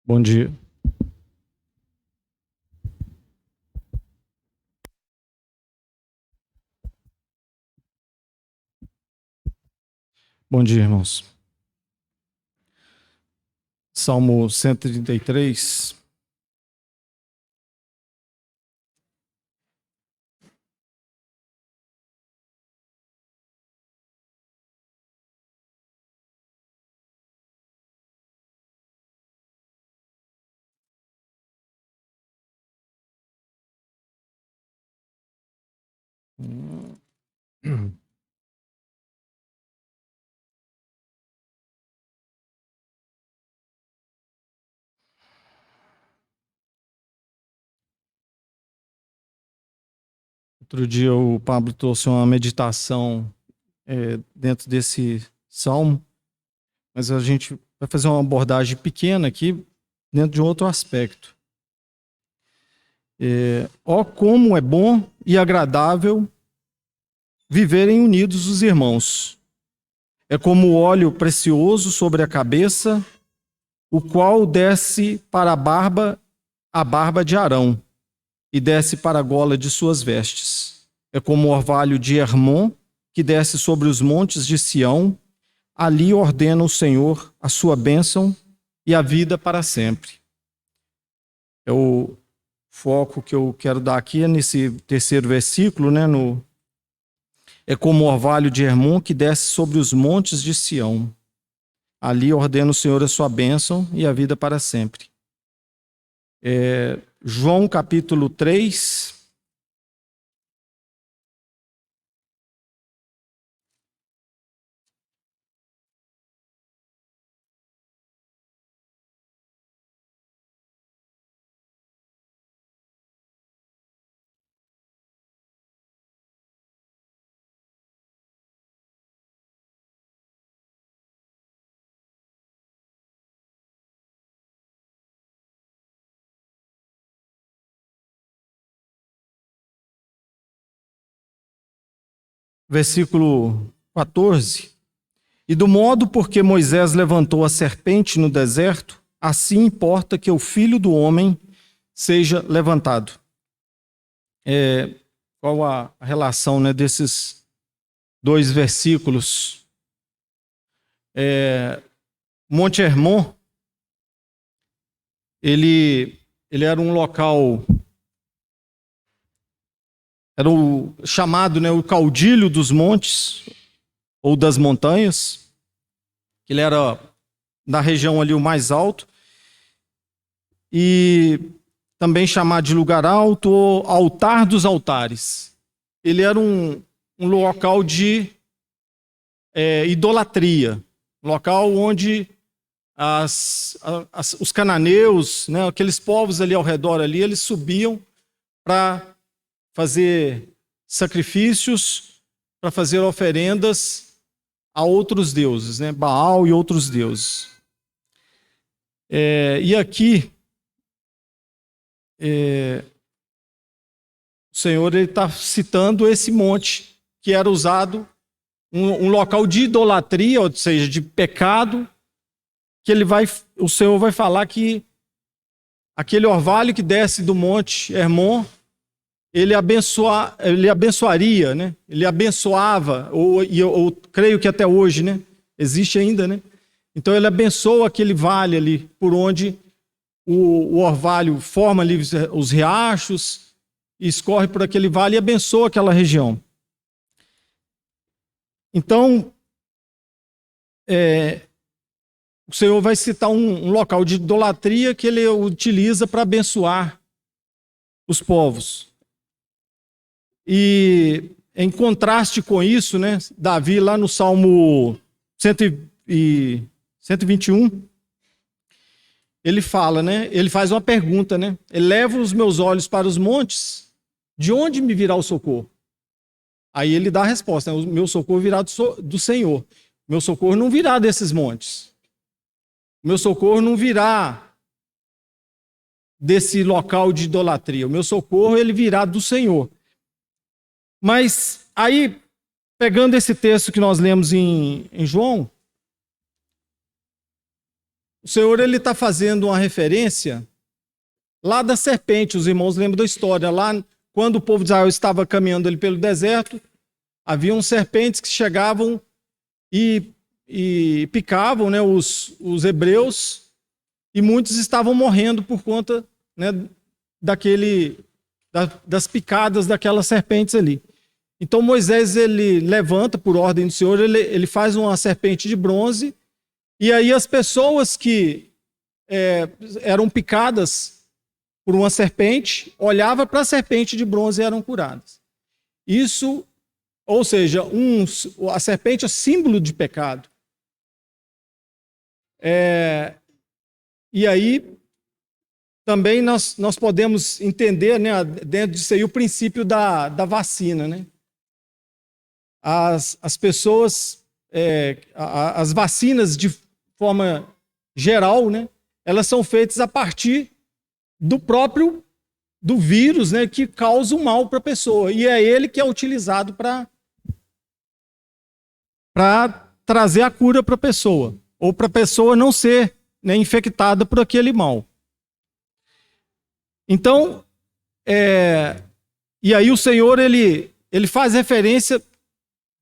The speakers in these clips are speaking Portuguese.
Bom dia. Bom dia, irmãos. Salmo 133. Outro dia o Pablo trouxe uma meditação dentro desse salmo, mas a gente vai fazer uma abordagem pequena aqui dentro de um outro aspecto. Ó como é bom e agradável viverem unidos os irmãos. É como óleo precioso sobre a cabeça, o qual desce para a barba de Arão, e desce para a gola de suas vestes. É como o orvalho de Hermon, que desce sobre os montes de Sião. Ali ordena o Senhor a sua bênção e a vida para sempre. É o foco que eu quero dar aqui nesse terceiro versículo, né? É como o orvalho de Hermon, que desce sobre os montes de Sião. Ali ordena o Senhor a sua bênção e a vida para sempre. João capítulo 3. Versículo 14. E do modo porque Moisés levantou a serpente no deserto, assim importa que o Filho do Homem seja levantado. Qual a relação, né, desses dois versículos? Monte Hermon, ele era um local, era o chamado, né, o caudilho dos montes ou das montanhas. Ele era da região ali o mais alto, e também chamado de lugar alto ou altar dos altares. Ele era um local de idolatria, um local onde os cananeus, né, aqueles povos ali ao redor ali, eles subiam para fazer sacrifícios, para fazer oferendas a outros deuses, né, Baal e outros deuses. E aqui o Senhor está citando esse monte que era usado, um local de idolatria, ou seja, de pecado, que o Senhor vai falar que aquele orvalho que desce do monte Hermon, ele abençoaria, né? Ele abençoava, ou creio que até hoje, né? Existe ainda, né? Então ele abençoa aquele vale ali, por onde o orvalho forma ali os riachos, e escorre por aquele vale e abençoa aquela região. Então, o Senhor vai citar um local de idolatria que ele utiliza para abençoar os povos. E em contraste com isso, né, Davi, lá no Salmo 121, ele fala, né, ele faz uma pergunta, né? Eleva os meus olhos para os montes, de onde me virá o socorro? Aí ele dá a resposta, né? O meu socorro virá do Senhor. O meu socorro não virá desses montes. O meu socorro não virá desse local de idolatria. O meu socorro, ele virá do Senhor. Mas aí, pegando esse texto que nós lemos em João, o Senhor ele está fazendo uma referência lá da serpente. Os irmãos lembram da história. Lá, quando o povo de Israel estava caminhando ali pelo deserto, haviam serpentes que chegavam e picavam, né, os hebreus, e muitos estavam morrendo por conta, né, das picadas daquelas serpentes ali. Então Moisés ele levanta, por ordem do Senhor, ele faz uma serpente de bronze, e aí as pessoas que eram picadas por uma serpente, olhavam para a serpente de bronze e eram curadas. Isso, ou seja, a serpente é símbolo de pecado. E aí também nós podemos entender, né, dentro disso aí, o princípio da vacina, né? As pessoas, as vacinas de forma geral, né, elas são feitas a partir do vírus, né, que causa o mal para a pessoa. E é ele que é utilizado para trazer a cura para a pessoa, ou para a pessoa não ser, né, infectada por aquele mal. Então, e aí o Senhor ele faz referência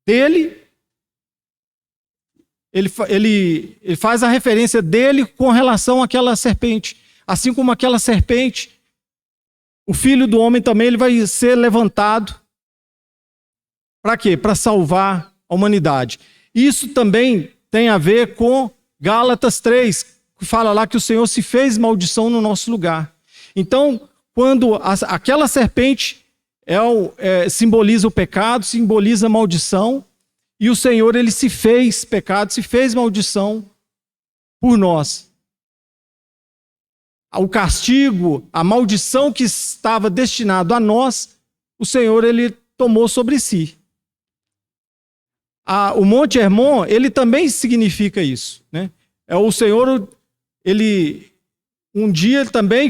dele, ele faz a referência dele com relação àquela serpente. Assim como aquela serpente, o Filho do Homem também ele vai ser levantado. Para quê? Para salvar a humanidade. Isso também tem a ver com Gálatas 3, que fala lá que o Senhor se fez maldição no nosso lugar. Então, quando aquela serpente simboliza o pecado, simboliza a maldição, e o Senhor ele se fez pecado, se fez maldição por nós. O castigo, a maldição que estava destinado a nós, o Senhor ele tomou sobre si. O Monte Hermon, ele também significa isso, né? O Senhor, ele um dia também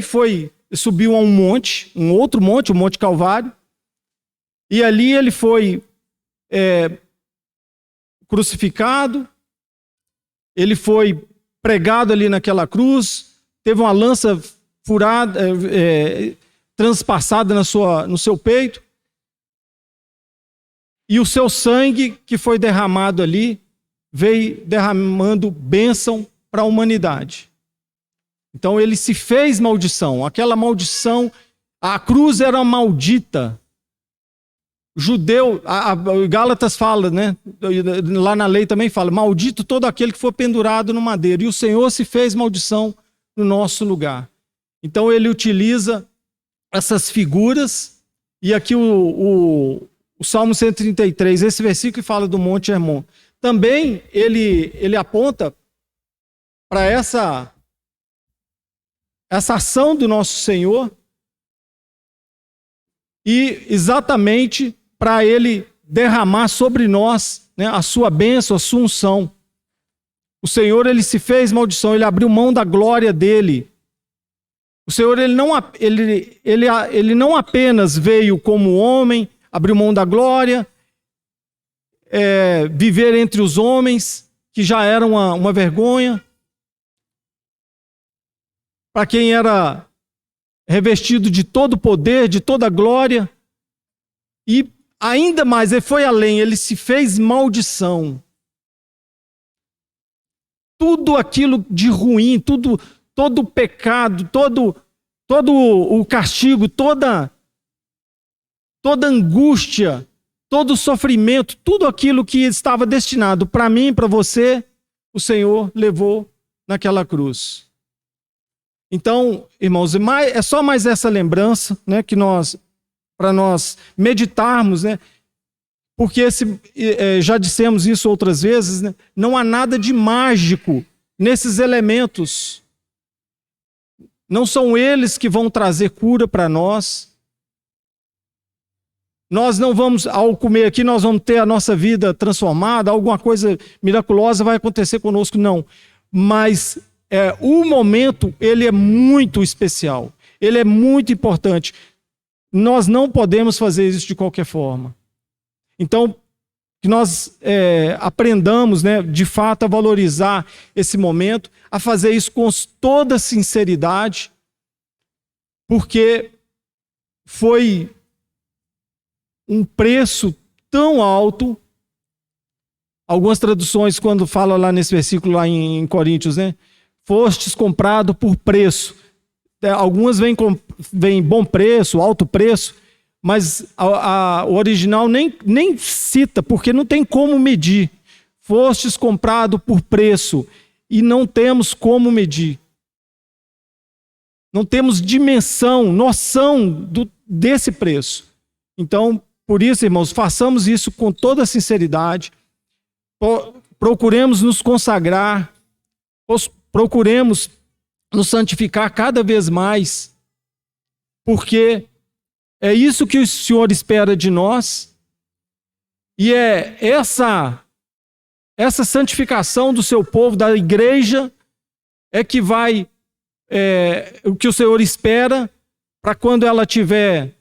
subiu a um outro monte, o Monte Calvário, e ali ele foi crucificado, ele foi pregado ali naquela cruz, teve uma lança furada, transpassada no seu peito, e o seu sangue que foi derramado ali veio derramando bênção para a humanidade. Então ele se fez maldição. Aquela maldição, a cruz era maldita. O judeu, Gálatas fala, né? Lá na lei também fala, maldito todo aquele que for pendurado no madeiro. E o Senhor se fez maldição no nosso lugar. Então ele utiliza essas figuras, e aqui o Salmo 133, esse versículo fala do Monte Hermon. Também ele aponta para essa ação do nosso Senhor, e exatamente para ele derramar sobre nós, né, a sua bênção, a sua unção. O Senhor ele se fez maldição, ele abriu mão da glória dele. O Senhor ele não apenas veio como homem, abriu mão da glória, viver entre os homens, que já era uma vergonha. Para quem era revestido de todo poder, de toda glória, e ainda mais, ele foi além, ele se fez maldição. Tudo aquilo de ruim, todo o pecado, todo o castigo, toda angústia, todo o sofrimento, tudo aquilo que estava destinado para mim, para você, o Senhor levou naquela cruz. Então, irmãos, é só mais essa lembrança, né, para nós meditarmos, né, porque já dissemos isso outras vezes, né, não há nada de mágico nesses elementos. Não são eles que vão trazer cura para nós. Nós não vamos, ao comer aqui, nós vamos ter a nossa vida transformada, alguma coisa miraculosa vai acontecer conosco, não. Mas o momento, ele é muito especial, ele é muito importante. Nós não podemos fazer isso de qualquer forma. Então, que nós aprendamos, né, de fato, a valorizar esse momento, a fazer isso com toda sinceridade, porque foi um preço tão alto. Algumas traduções, quando fala lá nesse versículo, lá em Coríntios, né? Fostes comprado por preço. Algumas vêm bom preço, alto preço, mas o original nem cita, porque não tem como medir. Fostes comprado por preço, e não temos como medir. Não temos dimensão, noção desse preço. Então, por isso, irmãos, façamos isso com toda sinceridade. Procuremos nos consagrar, procuremos nos santificar cada vez mais, porque é isso que o Senhor espera de nós, e é essa santificação do seu povo, da igreja, é que vai, o que o Senhor espera, para quando ela tiver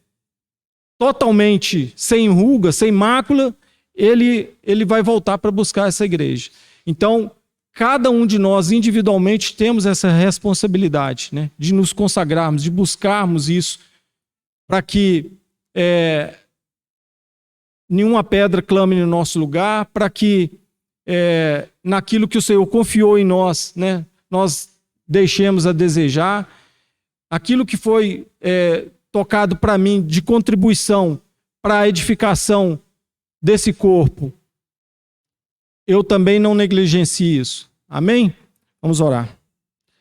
totalmente sem ruga, sem mácula, ele vai voltar para buscar essa igreja. Então, cada um de nós individualmente temos essa responsabilidade, né, de nos consagrarmos, de buscarmos isso, para que nenhuma pedra clame no nosso lugar, para que naquilo que o Senhor confiou em nós, né, nós deixemos a desejar. Aquilo que foi tocado para mim de contribuição para a edificação desse corpo, eu também não negligencie isso. Amém? Vamos orar.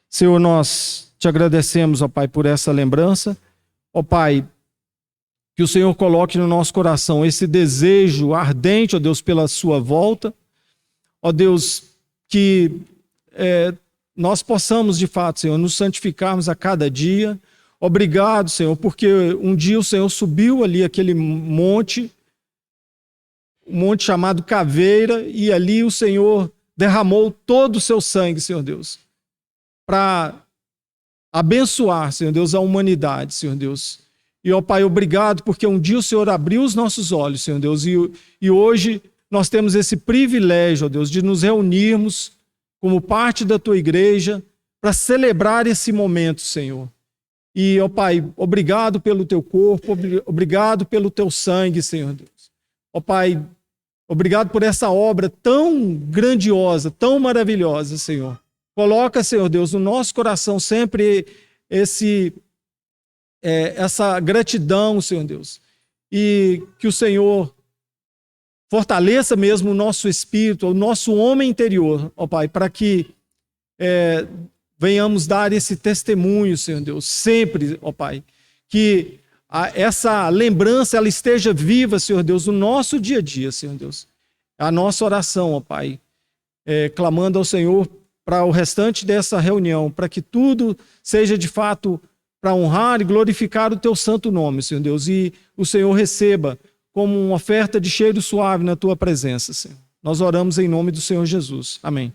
Senhor, nós te agradecemos, ó Pai, por essa lembrança. Ó Pai, que o Senhor coloque no nosso coração esse desejo ardente, ó Deus, pela sua volta. Ó Deus, que nós possamos, de fato, Senhor, nos santificarmos a cada dia. Obrigado, Senhor, porque um dia o Senhor subiu ali aquele monte, um monte chamado Caveira, e ali o Senhor derramou todo o seu sangue, Senhor Deus, para abençoar, Senhor Deus, a humanidade, Senhor Deus. E, ó Pai, obrigado, porque um dia o Senhor abriu os nossos olhos, Senhor Deus, e hoje nós temos esse privilégio, ó Deus, de nos reunirmos como parte da Tua igreja para celebrar esse momento, Senhor. E, ó Pai, obrigado pelo Teu corpo, obrigado pelo Teu sangue, Senhor Deus. Ó Pai, obrigado por essa obra tão grandiosa, tão maravilhosa, Senhor. Coloca, Senhor Deus, no nosso coração sempre essa gratidão, Senhor Deus. E que o Senhor fortaleça mesmo o nosso espírito, o nosso homem interior, ó Pai, para que venhamos dar esse testemunho, Senhor Deus, sempre, ó Pai, que essa lembrança ela esteja viva, Senhor Deus, no nosso dia a dia, Senhor Deus. A nossa oração, ó Pai, clamando ao Senhor para o restante dessa reunião, para que tudo seja de fato para honrar e glorificar o Teu santo nome, Senhor Deus, e o Senhor receba como uma oferta de cheiro suave na Tua presença, Senhor. Nós oramos em nome do Senhor Jesus. Amém.